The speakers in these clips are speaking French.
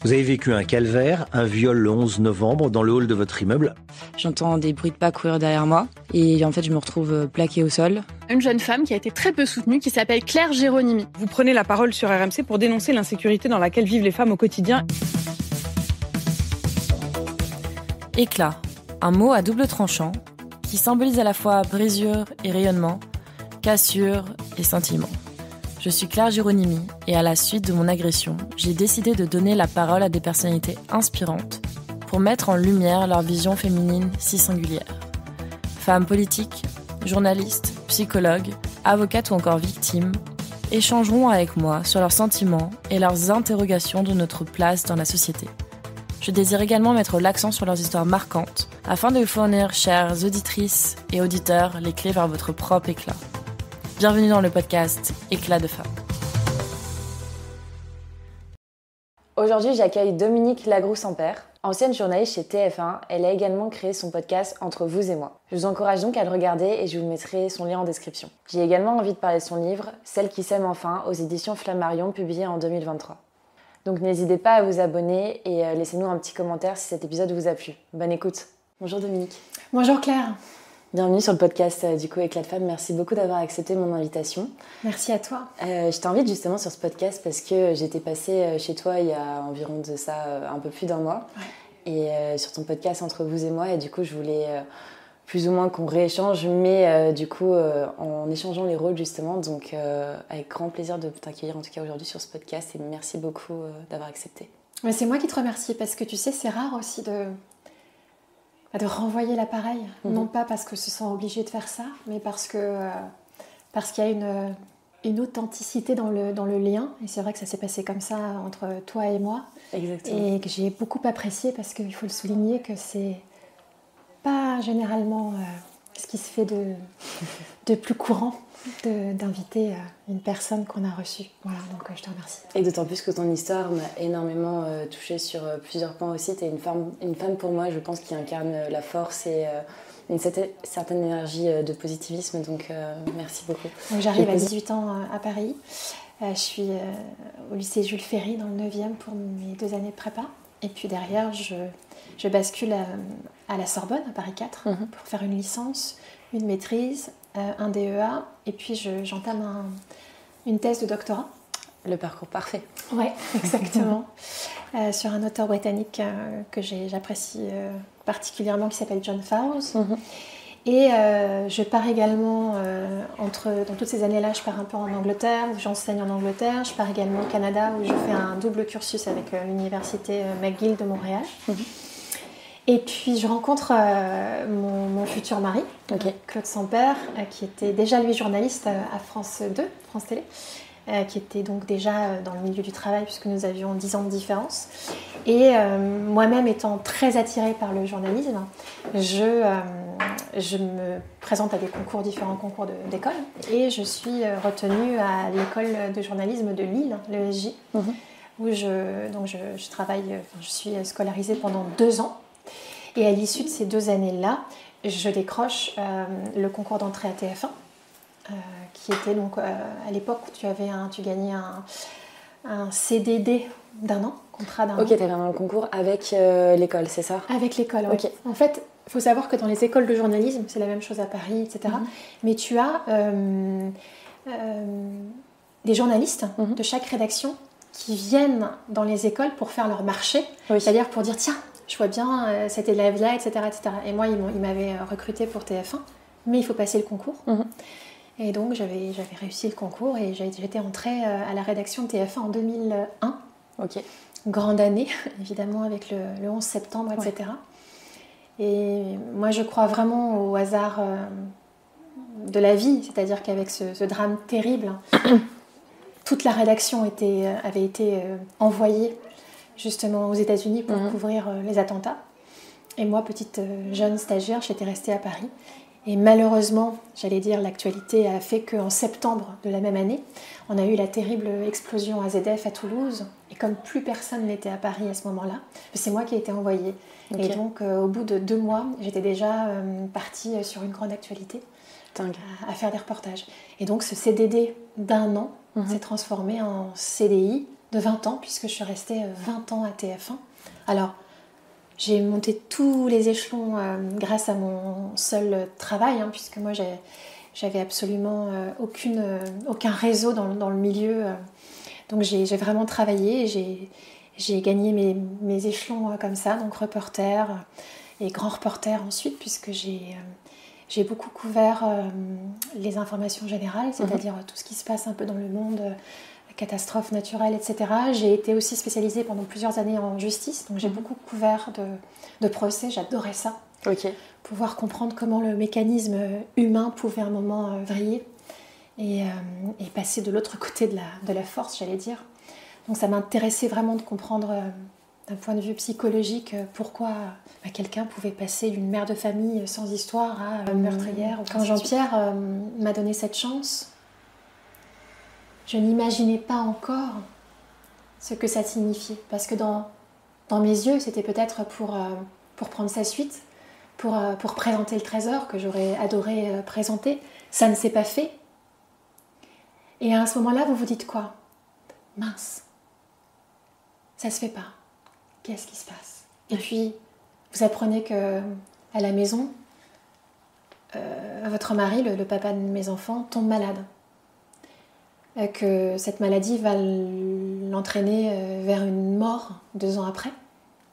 Vous avez vécu un calvaire, un viol le 11 novembre dans le hall de votre immeuble. J'entends des bruits de pas courir derrière moi et en fait je me retrouve plaquée au sol. Une jeune femme qui a été très peu soutenue, qui s'appelle Claire Géronimi. Vous prenez la parole sur RMC pour dénoncer l'insécurité dans laquelle vivent les femmes au quotidien. Éclat, un mot à double tranchant qui symbolise à la fois brisure et rayonnement, cassure et sentiment. Je suis Claire Géronimi et à la suite de mon agression, j'ai décidé de donner la parole à des personnalités inspirantes pour mettre en lumière leur vision féminine si singulière. Femmes politiques, journalistes, psychologues, avocates ou encore victimes échangeront avec moi sur leurs sentiments et leurs interrogations de notre place dans la société. Je désire également mettre l'accent sur leurs histoires marquantes afin de vous fournir, chères auditrices et auditeurs, les clés vers votre propre éclat. Bienvenue dans le podcast Éclat de femmes. Aujourd'hui, j'accueille Dominique Lagroux-Sampère. Ancienne journaliste chez TF1, elle a également créé son podcast Entre vous et moi. Je vous encourage donc à le regarder et je vous mettrai son lien en description. J'ai également envie de parler de son livre Celle qui s'aime enfin aux éditions Flammarion, publié en 2023. Donc n'hésitez pas à vous abonner et laissez-nous un petit commentaire si cet épisode vous a plu. Bonne écoute. Bonjour Dominique. Bonjour Claire. Bienvenue sur le podcast Éclat de femmes. Merci beaucoup d'avoir accepté mon invitation. Merci à toi. Je t'invite justement sur ce podcast parce que j'étais passée chez toi il y a environ de ça un peu plus d'un mois. Ouais. Et sur ton podcast Entre vous et moi. Et du coup, je voulais plus ou moins qu'on rééchange, mais du coup, en échangeant les rôles justement. Donc, avec grand plaisir de t'accueillir en tout cas aujourd'hui sur ce podcast. Et merci beaucoup d'avoir accepté. Mais c'est moi qui te remercie parce que tu sais, c'est rare aussi de renvoyer l'appareil, non pas parce que se sent obligé de faire ça, mais parce qu'il y a une authenticité dans le lien. Et c'est vrai que ça s'est passé comme ça entre toi et moi. Exactement. Et que j'ai beaucoup apprécié parce qu'il faut le souligner que c'est pas généralement ce qui se fait de plus courant d'inviter une personne qu'on a reçue. Voilà, donc je te remercie. Et d'autant plus que ton histoire m'a énormément touchée sur plusieurs points aussi. Tu es une femme pour moi, je pense, qui incarne la force et une certaine énergie de positivisme. Donc merci beaucoup. Donc, j'arrive à 18 ans à Paris. Je suis au lycée Jules Ferry dans le 9e pour mes 2 années de prépa. Et puis derrière, je bascule à la Sorbonne, à Paris 4, pour faire une licence, une maîtrise, un DEA, et puis j'entame une thèse de doctorat. Le parcours parfait. Oui, exactement. Sur un auteur britannique que j'apprécie particulièrement, qui s'appelle John Fowles. Et je pars également, dans toutes ces années-là, je pars un peu en Angleterre, où j'enseigne en Angleterre. Je pars également au Canada, où je fais un double cursus avec l'université McGill de Montréal. Et puis je rencontre mon futur mari, Claude Sampère, qui était déjà lui journaliste à France 2, France Télé, qui était donc déjà dans le milieu du travail puisque nous avions 10 ans de différence. Et moi-même étant très attirée par le journalisme, je me présente à différents concours d'école et je suis retenue à l'école de journalisme de Lille, l'ESJ, où je travaille, je suis scolarisée pendant 2 ans. Et à l'issue de ces 2 années-là, je décroche le concours d'entrée à TF1, qui était donc à l'époque où tu gagnais un CDD d'1 an, contrat d'1 an. Ok, tu avais un concours avec l'école, c'est ça ? Avec l'école, oui. En fait, il faut savoir que dans les écoles de journalisme, c'est la même chose à Paris, etc. Mais tu as des journalistes de chaque rédaction qui viennent dans les écoles pour faire leur marché, c'est-à-dire pour dire tiens, je vois bien cet élève-là, etc., etc. Et moi, ils m'avaient recruté pour TF1, mais il faut passer le concours. Et donc, j'avais réussi le concours et j'étais entrée à la rédaction de TF1 en 2001. Grande année, évidemment, avec le 11 septembre, etc. Et moi, je crois vraiment au hasard de la vie, c'est-à-dire qu'avec ce drame terrible, toute la rédaction avait été envoyée justement aux États-Unis pour couvrir les attentats. Et moi, petite jeune stagiaire, j'étais restée à Paris. Et malheureusement, j'allais dire, l'actualité a fait qu'en septembre de la même année, on a eu la terrible explosion AZF à Toulouse. Et comme plus personne n'était à Paris à ce moment-là, c'est moi qui ai été envoyée. Et donc, au bout de 2 mois, j'étais déjà partie sur une grande actualité à faire des reportages. Et donc, ce CDD d'1 an s'est transformé en CDI 20 ans, puisque je suis restée 20 ans à TF1. Alors, j'ai monté tous les échelons grâce à mon seul travail, puisque moi, j'avais absolument aucun réseau dans le milieu. Donc, j'ai vraiment travaillé et j'ai gagné mes échelons comme ça, donc reporter et grand reporter ensuite, puisque j'ai beaucoup couvert les informations générales, c'est-à-dire tout ce qui se passe un peu dans le monde, catastrophes naturelles, etc. J'ai été aussi spécialisée pendant plusieurs années en justice, donc j'ai beaucoup couvert de procès, j'adorais ça. Ok. Pouvoir comprendre comment le mécanisme humain pouvait à un moment vriller et passer de l'autre côté de la force, j'allais dire. Donc ça m'intéressait vraiment de comprendre d'un point de vue psychologique pourquoi quelqu'un pouvait passer d'une mère de famille sans histoire à meurtrière. Quand Jean-Pierre m'a donné cette chance, je n'imaginais pas encore ce que ça signifiait. Parce que dans mes yeux, c'était peut-être pour prendre sa suite, pour présenter le trésor que j'aurais adoré présenter. Ça ne s'est pas fait. Et à ce moment-là, vous vous dites quoi ? Mince, ça se fait pas. Qu'est-ce qui se passe ? Et puis, vous apprenez qu'à la maison, votre mari, le papa de mes enfants, tombe malade. Que cette maladie va l'entraîner vers une mort 2 ans après.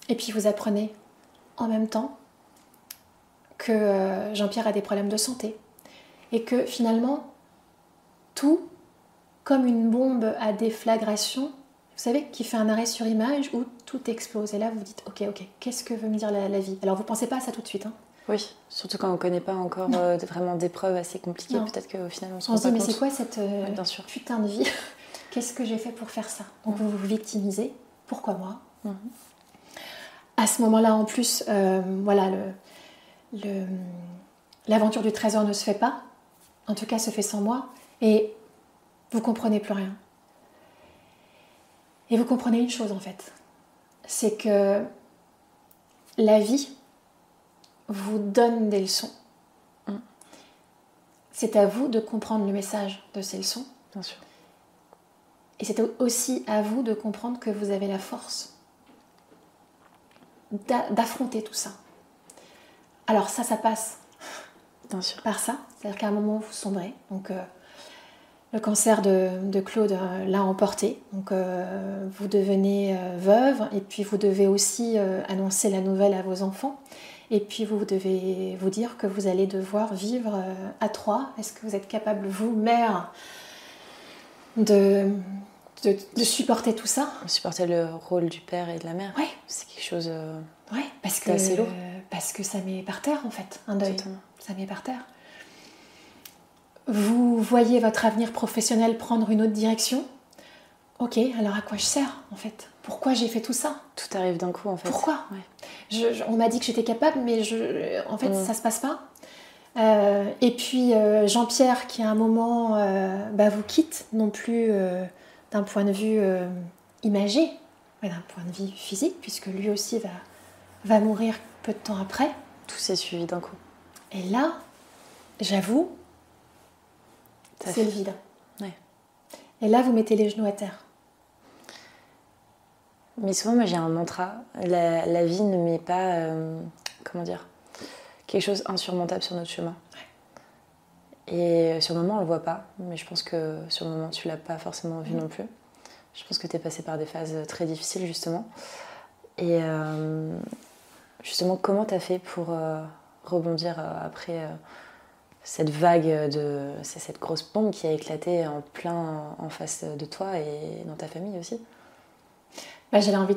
Et puis vous apprenez en même temps que Jean-Pierre a des problèmes de santé. Et que finalement, tout, comme une bombe à déflagration, vous savez, qui fait un arrêt sur image où tout explose. Et là, vous vous dites, ok, qu'est-ce que veut me dire la vie ? Alors vous ne pensez pas à ça tout de suite. Oui, surtout quand on ne connaît pas encore vraiment d'épreuves assez compliquées. Non. Peut-être qu'au final, on se dit, pas mais compte. c'est quoi cette putain de vie ? Qu'est-ce que j'ai fait pour faire ça ? Donc vous vous victimisez. Pourquoi moi ? À ce moment-là, en plus, l'aventure du trésor ne se fait pas. En tout cas, se fait sans moi. Et vous comprenez plus rien. Et vous comprenez une chose, en fait. C'est que la vie vous donne des leçons. C'est à vous de comprendre le message de ces leçons. Bien sûr. Et c'est aussi à vous de comprendre que vous avez la force d'affronter tout ça. Alors ça passe Bien sûr. par ça. C'est-à-dire qu'à un moment, vous sombrez. Donc le cancer de Claude l'a emporté. Donc vous devenez veuve. Et puis vous devez aussi annoncer la nouvelle à vos enfants. Et puis vous devez vous dire que vous allez devoir vivre à 3. Est-ce que vous êtes capable, vous, mère, de supporter tout ça ? Supporter le rôle du père et de la mère. Ouais. C'est quelque chose c'est assez lourd. Parce que ça met par terre, en fait, un deuil. Exactement. Ça met par terre. Vous voyez votre avenir professionnel prendre une autre direction. Ok, alors à quoi je sers, en fait ? Pourquoi j'ai fait tout ça ? Tout arrive d'un coup, en fait. Pourquoi ? On m'a dit que j'étais capable, mais en fait, ça se passe pas. Et puis, Jean-Pierre, qui à un moment vous quitte, non plus d'un point de vue imagé, mais d'un point de vue physique, puisque lui aussi va mourir peu de temps après. Tout s'est suivi d'un coup. Et là, j'avoue, c'est le vide. Ouais. Et là, vous mettez les genoux à terre. Mais souvent, moi, j'ai un mantra. La vie ne met pas, quelque chose insurmontable sur notre chemin. Ouais. Et sur le moment, on le voit pas. Mais je pense que sur le moment, tu l'as pas forcément vu non plus. Je pense que tu es passée par des phases très difficiles, justement. Et justement, comment tu as fait pour rebondir après cette vague c'est cette grosse bombe qui a éclaté en face de toi et dans ta famille aussi? J'avais envie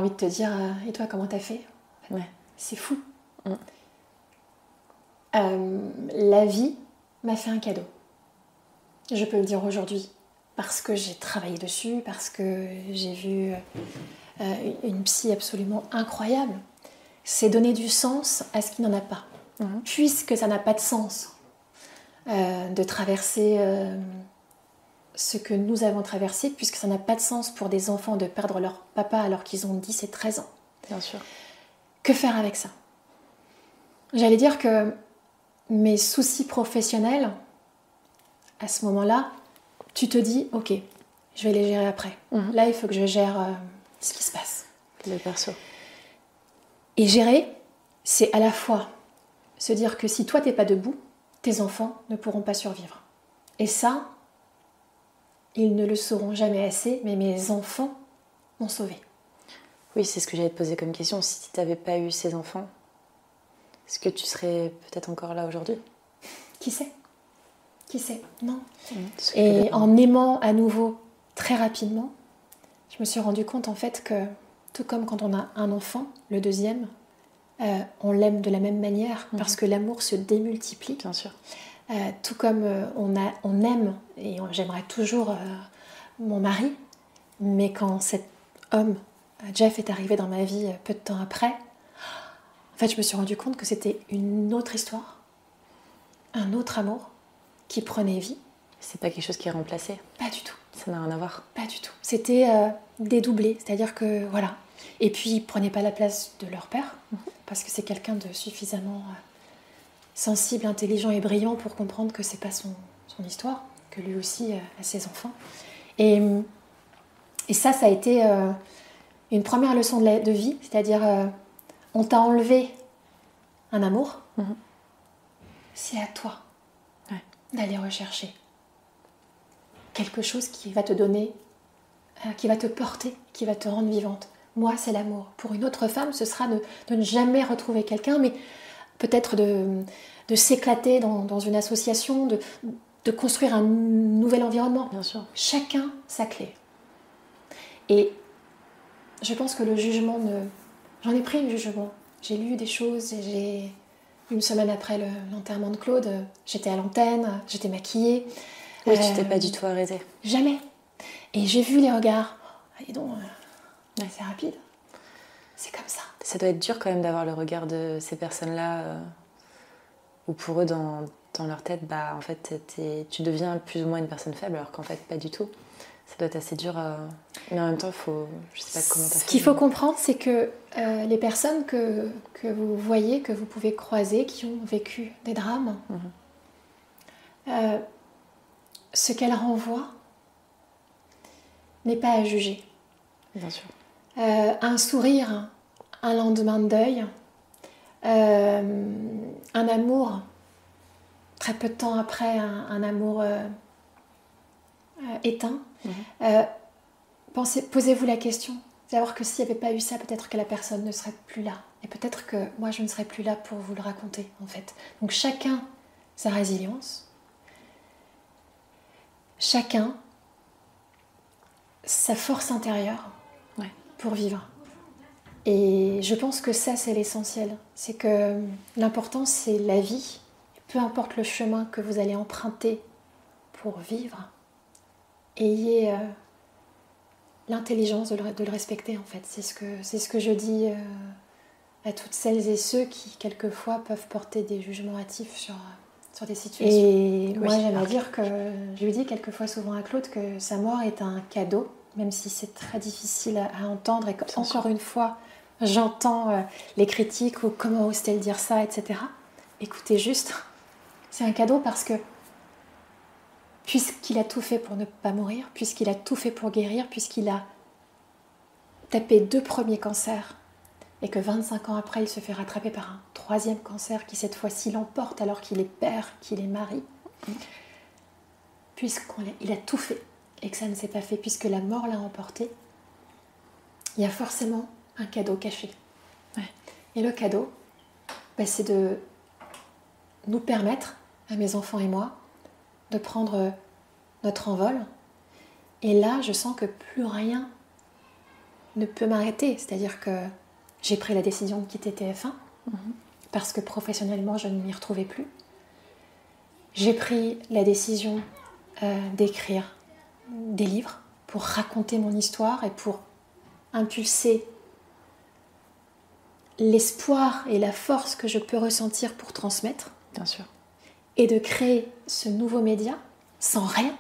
de te dire, et toi, comment t'as fait ? Ouais. C'est fou. La vie m'a fait un cadeau. Je peux le dire aujourd'hui. Parce que j'ai travaillé dessus, parce que j'ai vu une psy absolument incroyable. C'est donner du sens à ce qui n'en a pas. Puisque ça n'a pas de sens de traverser ce que nous avons traversé, puisque ça n'a pas de sens pour des enfants de perdre leur papa alors qu'ils ont 10 et 13 ans. Bien sûr. Que faire avec ça ? J'allais dire que mes soucis professionnels, à ce moment-là, tu te dis, ok, je vais les gérer après. Là, il faut que je gère ce qui se passe. Le perso. Et gérer, c'est à la fois se dire que si toi, t'es pas debout, tes enfants ne pourront pas survivre. Et ça, ils ne le sauront jamais assez, mais mes enfants m'ont sauvée. Oui, c'est ce que j'allais te poser comme question. Si tu n'avais pas eu ces enfants, est-ce que tu serais peut-être encore là aujourd'hui ? Qui sait ? Qui sait ? Non. Et en aimant à nouveau très rapidement, je me suis rendu compte en fait que, tout comme quand on a un enfant, le deuxième, on l'aime de la même manière parce que l'amour se démultiplie. Bien sûr. Tout comme on aime, et j'aimerais toujours mon mari, mais quand cet homme, Jeff, est arrivé dans ma vie peu de temps après, en fait, je me suis rendu compte que c'était une autre histoire, un autre amour qui prenait vie. C'est pas quelque chose qui est remplacé ? Pas du tout. Ça n'a rien à voir ? Pas du tout. C'était dédoublé, c'est-à-dire que voilà. Et puis, ils prenaient pas la place de leur père, parce que c'est quelqu'un de suffisamment sensible, intelligent et brillant pour comprendre que c'est pas son histoire, que lui aussi a ses enfants. Et ça a été une première leçon de vie, c'est-à-dire on t'a enlevé un amour, c'est à toi d'aller rechercher quelque chose qui va te donner, qui va te porter, qui va te rendre vivante. Moi, c'est l'amour. Pour une autre femme, ce sera de ne jamais retrouver quelqu'un, mais peut-être de s'éclater dans une association, de construire un nouvel environnement. Bien sûr. Chacun sa clé. Et je pense que le jugement J'en ai pris le jugement. J'ai lu des choses et une semaine après l'enterrement de Claude, j'étais à l'antenne, j'étais maquillée. Oui, tu t'es pas du tout arrêtée. Jamais. Et j'ai vu les regards. Et donc, c'est rapide. C'est comme ça. Ça doit être dur quand même d'avoir le regard de ces personnes-là, où pour eux, dans leur tête, en fait, tu deviens plus ou moins une personne faible, alors qu'en fait, pas du tout. Ça doit être assez dur, mais en même temps, je sais pas comment t'as fait. Ce qu'il faut comprendre, c'est que les personnes que vous voyez, que vous pouvez croiser, qui ont vécu des drames, ce qu'elles renvoient n'est pas à juger. Bien sûr. Un sourire, un lendemain de deuil, un amour, très peu de temps après, un amour éteint. Posez-vous la question, savoir que s'il n'y avait pas eu ça, peut-être que la personne ne serait plus là. Et peut-être que moi, je ne serais plus là pour vous le raconter, en fait. Donc chacun sa résilience, chacun sa force intérieure pour vivre. Et je pense que ça, c'est l'essentiel. C'est que l'important, c'est la vie. Peu importe le chemin que vous allez emprunter pour vivre, ayez l'intelligence de le respecter, en fait. C'est ce que je dis à toutes celles et ceux qui, quelquefois, peuvent porter des jugements hâtifs sur des situations. Et moi, j'aime à dire que je lui dis quelquefois souvent à Claude que sa mort est un cadeau, même si c'est très difficile à entendre et qu'encore une fois, j'entends les critiques ou comment ose-t-elle dire ça, etc. Écoutez juste, c'est un cadeau parce que puisqu'il a tout fait pour ne pas mourir, puisqu'il a tout fait pour guérir, puisqu'il a tapé 2 premiers cancers et que 25 ans après, il se fait rattraper par un 3e cancer qui cette fois-ci l'emporte alors qu'il est père, qu'il est mari, puisqu'il a tout fait et que ça ne s'est pas fait, puisque la mort l'a emporté, il y a forcément un cadeau caché. Et le cadeau, c'est de nous permettre, à mes enfants et moi, de prendre notre envol. Et là, je sens que plus rien ne peut m'arrêter. C'est-à-dire que j'ai pris la décision de quitter TF1 parce que professionnellement, je ne m'y retrouvais plus. J'ai pris la décision d'écrire des livres pour raconter mon histoire et pour impulser l'espoir et la force que je peux ressentir pour transmettre. Bien sûr. Et de créer ce nouveau média sans rien.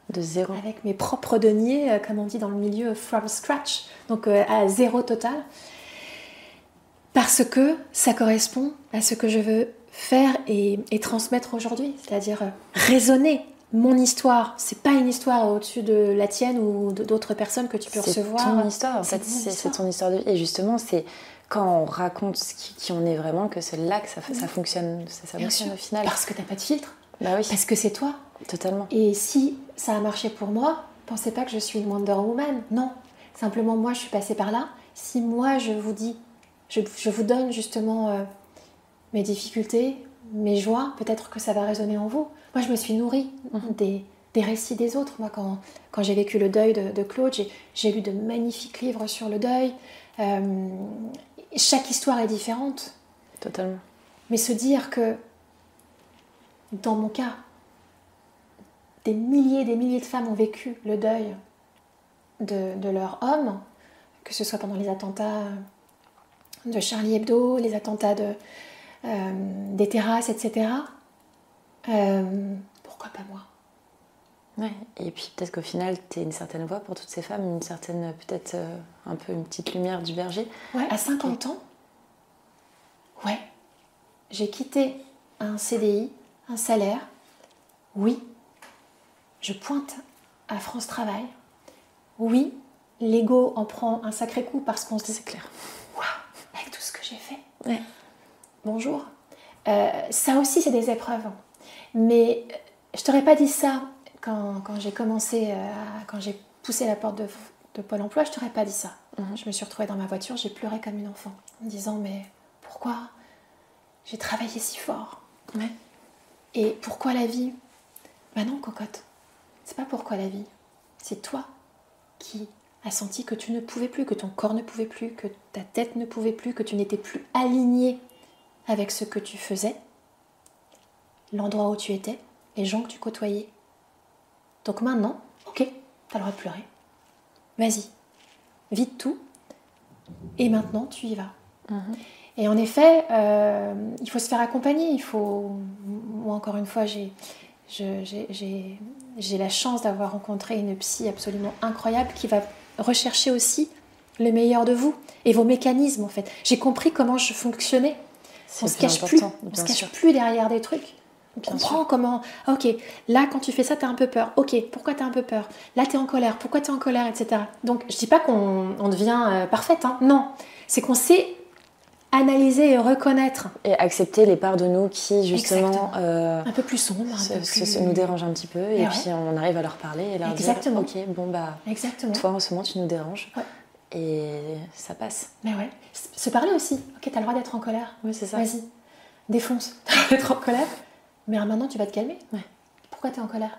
De zéro. Avec mes propres deniers, comme on dit dans le milieu, from scratch, donc à zéro total. Parce que ça correspond à ce que je veux faire et transmettre aujourd'hui, c'est-à-dire raisonner mon histoire, c'est pas une histoire au-dessus de la tienne ou d'autres personnes que tu peux recevoir. C'est ton histoire, en fait, c'est ton histoire de vie. Et justement, c'est quand on raconte qui on est vraiment que c'est là que ça fonctionne, ça fonctionne au final. Parce que t'as pas de filtre. Bah oui. Parce que c'est toi. Totalement. Et si ça a marché pour moi, pensez pas que je suis une Wonder Woman. Non. Simplement, moi, je suis passée par là. Si moi, je vous dis, je vous donne justement mes difficultés, mes joies, peut-être que ça va résonner en vous. Moi, je me suis nourrie des récits des autres. Moi, quand j'ai vécu le deuil de Claude, j'ai lu de magnifiques livres sur le deuil. Chaque histoire est différente. Totalement. Mais se dire que, dans mon cas, des milliers de femmes ont vécu le deuil de leur homme, que ce soit pendant les attentats de Charlie Hebdo, les attentats des terrasses, etc. Pourquoi pas moi ? Ouais. Et puis peut-être qu'au final, t'es une certaine voix pour toutes ces femmes, une certaine, peut-être un peu une petite lumière du berger. Ouais, à 50 ans, ouais, j'ai quitté un CDI, un salaire. Oui, je pointe à France Travail. Oui, l'ego en prend un sacré coup parce qu'on se dit... C'est clair. Waouh, avec tout ce que j'ai fait. Ouais. Bonjour. Ça aussi, c'est des épreuves. Mais je t'aurais pas dit ça quand j'ai commencé, quand j'ai poussé la porte de Pôle emploi, je t'aurais pas dit ça. Je me suis retrouvée dans ma voiture, j'ai pleuré comme une enfant, en me disant, mais pourquoi j'ai travaillé si fort ? Ouais. Et pourquoi la vie ? Ben non, cocotte. C'est pas pourquoi la vie. C'est toi qui as senti que tu ne pouvais plus, que ton corps ne pouvait plus, que ta tête ne pouvait plus, que tu n'étais plus aligné avec ce que tu faisais, l'endroit où tu étais, les gens que tu côtoyais. Donc maintenant, ok, t'as le droit de pleurer. Vas-y, vide tout. Et maintenant, tu y vas. Et en effet, il faut se faire accompagner. Moi, encore une fois, j'ai la chance d'avoir rencontré une psy absolument incroyable qui va rechercher aussi le meilleur de vous et vos mécanismes, en fait. J'ai compris comment je fonctionnais. On se cache plus derrière des trucs. On comprend comment... Ok, là, quand tu fais ça, t'as un peu peur. Ok, pourquoi t'as un peu peur ? Là, t'es en colère. Pourquoi t'es en colère, etc. Donc, je dis pas qu'on devient parfaite, hein. Non. C'est qu'on sait analyser et reconnaître. Et accepter les parts de nous qui, justement... un peu plus sombres, nous dérangent un petit peu. Et puis, on arrive à leur parler et leur dire, ok, bon, bah... Exactement. Toi, en ce moment, tu nous déranges. Ouais. Et ça passe. Mais ouais. Se parler aussi. Ok, t'as le droit d'être en colère. Oui, c'est ça. Vas-y. Défonce. T'as le droit d'être en colère. Mais maintenant, tu vas te calmer. Ouais. Pourquoi t'es en colère ?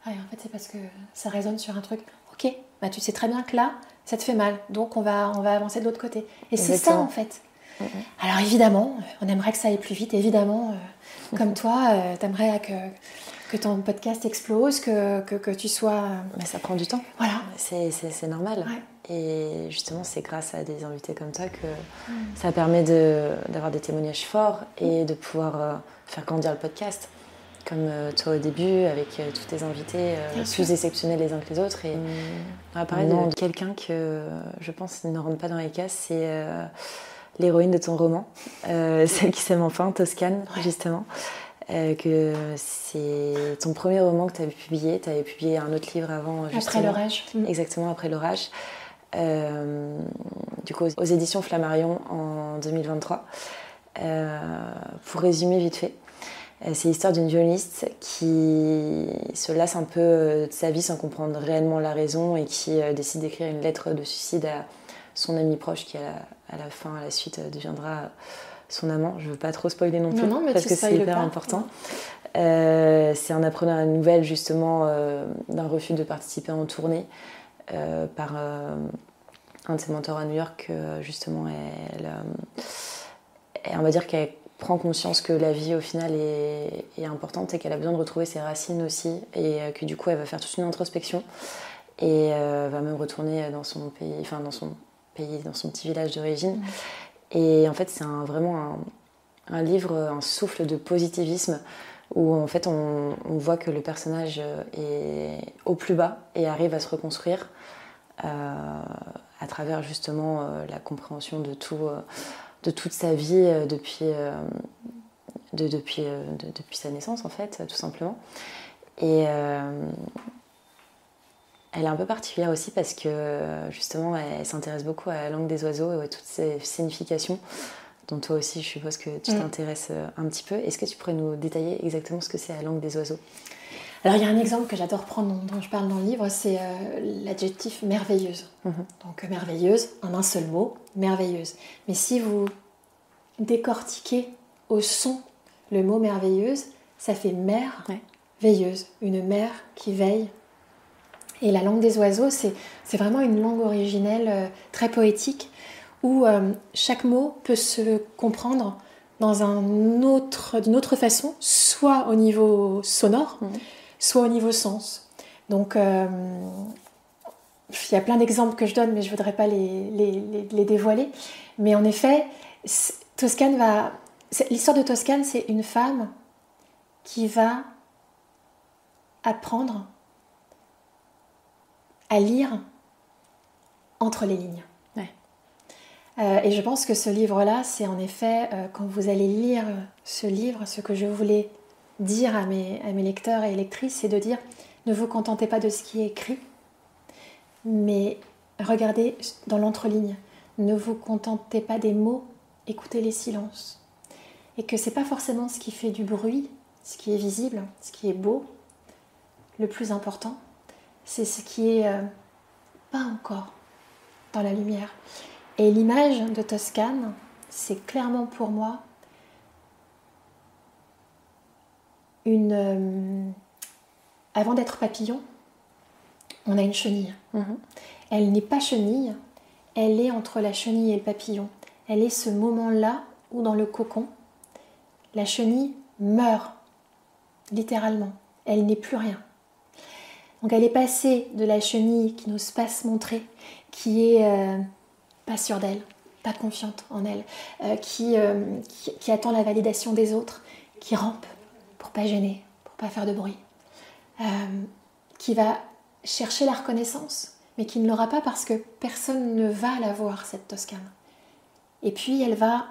Ah, en fait, c'est parce que ça résonne sur un truc. Ok, bah, tu sais très bien que là, ça te fait mal. Donc, on va avancer de l'autre côté. Et c'est ça, en fait. Alors, évidemment, on aimerait que ça aille plus vite. Évidemment, comme toi, t'aimerais que ton podcast explose, que tu sois... Mais ça prend du temps. Voilà. C'est normal. Ouais. Et justement, c'est grâce à des invités comme toi que ça permet d'avoir des témoignages forts et de pouvoir faire grandir le podcast. Comme toi au début, avec tous tes invités plus exceptionnels les uns que les autres. Et on va parler de quelqu'un que je pense ne rentre pas dans les cases, c'est l'héroïne de ton roman, celle qui s'aime enfin, Toscane, justement. Que c'est ton premier roman que tu avais publié. Tu avais publié un autre livre avant. Après l'orage. Exactement, après l'orage. Du coup, aux éditions Flammarion en 2023. Pour résumer vite fait, c'est l'histoire d'une violoniste qui se lasse un peu de sa vie sans comprendre réellement la raison et qui décide d'écrire une lettre de suicide à son ami proche qui, à la suite, deviendra son amant. Je ne veux pas trop spoiler non plus, parce que c'est hyper important. C'est en apprenant la nouvelle, justement, d'un refus de participer en tournée par un de ses mentors à New York, justement, on va dire qu'elle prend conscience que la vie, au final, est importante et qu'elle a besoin de retrouver ses racines aussi, et que du coup, elle va faire toute une introspection et va même retourner dans son pays, dans son petit village d'origine. Et en fait, c'est vraiment un livre, un souffle de positivisme où en fait on voit que le personnage est au plus bas et arrive à se reconstruire à travers justement la compréhension de toute sa vie depuis sa naissance en fait, tout simplement. Et elle est un peu particulière aussi parce que justement elle s'intéresse beaucoup à la langue des oiseaux et à toutes ces significations dont toi aussi je suppose que tu t'intéresses un petit peu. Est-ce que tu pourrais nous détailler exactement ce que c'est la langue des oiseaux ? Alors il y a un exemple que j'adore prendre, dont je parle dans le livre, c'est l'adjectif merveilleuse. Donc merveilleuse, en un seul mot, merveilleuse. Mais si vous décortiquez au son le mot merveilleuse, ça fait mère veilleuse, une mère qui veille. Et la langue des oiseaux, c'est vraiment une langue originelle très poétique où chaque mot peut se comprendre d'une autre façon, soit au niveau sonore, soit au niveau sens. Donc, il y a plein d'exemples que je donne, mais je ne voudrais pas les dévoiler. Mais en effet, l'histoire de Toscane, c'est une femme qui va apprendre à lire entre les lignes. Et je pense que ce livre-là, c'est en effet, quand vous allez lire ce livre, ce que je voulais dire à mes lecteurs et lectrices, c'est de dire, ne vous contentez pas de ce qui est écrit, mais regardez dans l'entreligne. Ne vous contentez pas des mots, écoutez les silences. Et que c'est pas forcément ce qui fait du bruit, ce qui est visible, ce qui est beau. Le plus important, c'est ce qui est pas encore dans la lumière. Et l'image de Toscane, c'est clairement pour moi avant d'être papillon, on a une chenille. Elle n'est pas chenille, elle est entre la chenille et le papillon. Elle est ce moment-là où dans le cocon, la chenille meurt, littéralement. Elle n'est plus rien. Donc elle est passée de la chenille qui n'ose pas se montrer, qui est pas sûre d'elle, pas confiante en elle, qui attend la validation des autres, qui rampe pour pas gêner, pour pas faire de bruit, qui va chercher la reconnaissance, mais qui ne l'aura pas parce que personne ne va la voir, cette Toscane. Et puis elle va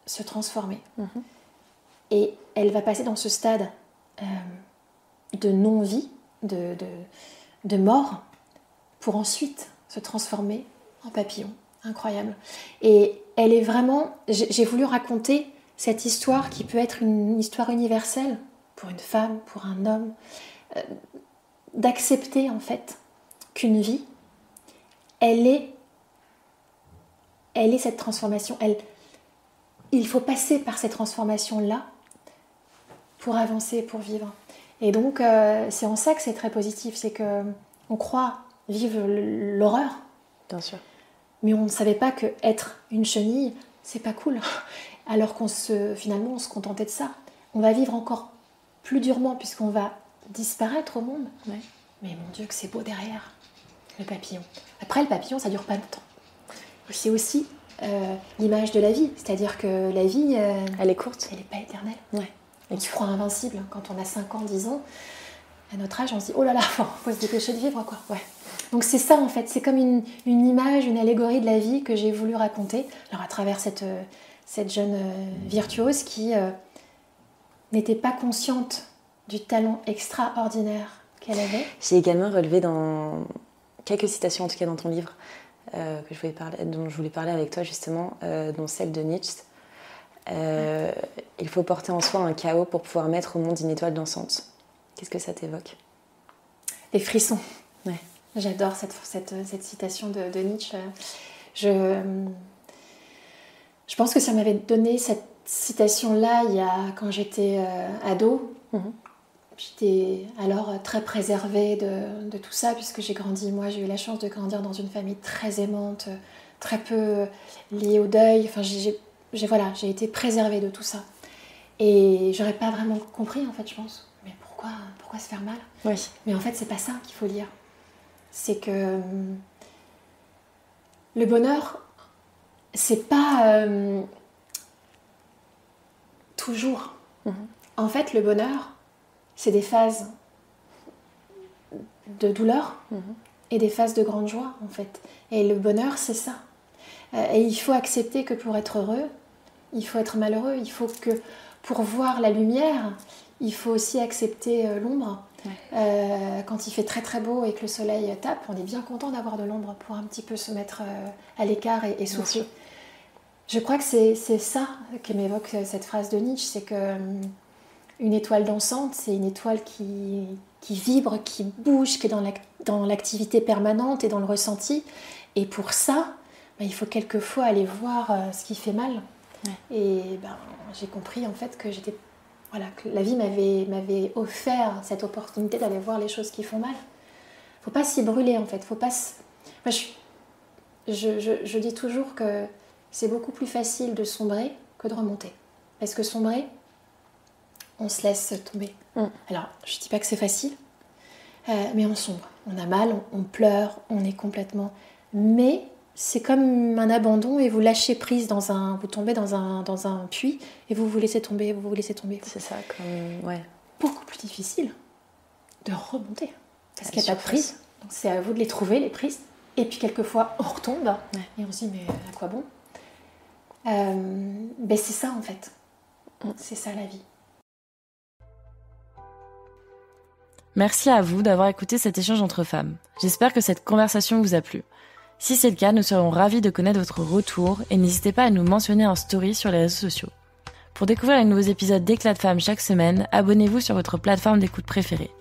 se transformer. Et elle va passer dans ce stade de non-vie, de mort, pour ensuite se transformer en papillon. Incroyable. Et elle est vraiment... J'ai voulu raconter cette histoire qui peut être une histoire universelle pour une femme, pour un homme, d'accepter en fait qu'une vie, elle est cette transformation. Il faut passer par ces transformations-là pour avancer, pour vivre. Et donc, c'est en ça que c'est très positif, c'est qu'on croit vivre l'horreur. Bien sûr. Mais on ne savait pas qu'être une chenille, c'est pas cool. Alors finalement, on se contentait de ça. On va vivre encore plus durement puisqu'on va disparaître au monde. Ouais. Mais mon Dieu, que c'est beau derrière, le papillon. Après, le papillon, ça dure pas longtemps. C'est aussi l'image de la vie. C'est-à-dire que la vie... elle est courte. Elle n'est pas éternelle. Ouais. On se croit invincible. Quand on a 5 ans, 10 ans, à notre âge, on se dit « Oh là là, faut se dépêcher de vivre, quoi. » Ouais. Donc c'est ça, en fait. C'est comme une image, une allégorie de la vie que j'ai voulu raconter. Alors à travers cette jeune virtuose qui n'était pas consciente du talent extraordinaire qu'elle avait. J'ai également relevé dans quelques citations, en tout cas dans ton livre, dont je voulais parler avec toi justement, dont celle de Nietzsche. Il faut porter en soi un chaos pour pouvoir mettre au monde une étoile dansante. Qu'est-ce que ça t'évoque ? Les frissons. Ouais. J'adore cette citation de Nietzsche. Je pense que si on m'avait donné cette citation-là quand j'étais ado, j'étais alors très préservée de tout ça, puisque j'ai eu la chance de grandir dans une famille très aimante, très peu liée au deuil. Enfin, j'ai été préservée de tout ça. Et j'aurais pas vraiment compris, en fait, je pense. Mais pourquoi se faire mal ? Oui. Mais en fait, c'est pas ça qu'il faut lire. C'est que le bonheur, c'est pas toujours. En fait, le bonheur, c'est des phases de douleur et des phases de grande joie, en fait. Et le bonheur, c'est ça. Et il faut accepter que pour être heureux, il faut être malheureux. Il faut que pour voir la lumière, il faut aussi accepter l'ombre. Quand il fait très très beau et que le soleil tape, on est bien content d'avoir de l'ombre pour un petit peu se mettre à l'écart et souffler. Je crois que c'est ça que m'évoque cette phrase de Nietzsche, c'est que une étoile dansante, c'est une étoile qui vibre, qui bouge, qui est dans l'activité permanente et dans le ressenti. Et pour ça, il faut quelquefois aller voir ce qui fait mal. Et j'ai compris en fait que que la vie m'avait offert cette opportunité d'aller voir les choses qui font mal. Faut pas s'y brûler en fait. Faut pas. Moi, je dis toujours que c'est beaucoup plus facile de sombrer que de remonter. Parce que sombrer, on se laisse tomber. Alors, je dis pas que c'est facile, mais on sombre. On a mal, on pleure, on est complètement. Mais c'est comme un abandon et vous lâchez prise vous tombez dans un puits et vous vous laissez tomber, vous vous laissez tomber. C'est ça, comme beaucoup plus difficile de remonter parce qu'il n'y a pas de prise. Donc c'est à vous de les trouver, les prises. Et puis quelquefois on retombe et on se dit mais à quoi bon c'est ça en fait. C'est ça la vie. Merci à vous d'avoir écouté cet échange entre femmes. J'espère que cette conversation vous a plu. Si c'est le cas, nous serions ravis de connaître votre retour et n'hésitez pas à nous mentionner en story sur les réseaux sociaux. Pour découvrir les nouveaux épisodes d'Éclat de femmes chaque semaine, abonnez-vous sur votre plateforme d'écoute préférée.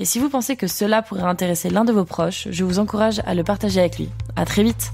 Et si vous pensez que cela pourrait intéresser l'un de vos proches, je vous encourage à le partager avec lui. À très vite!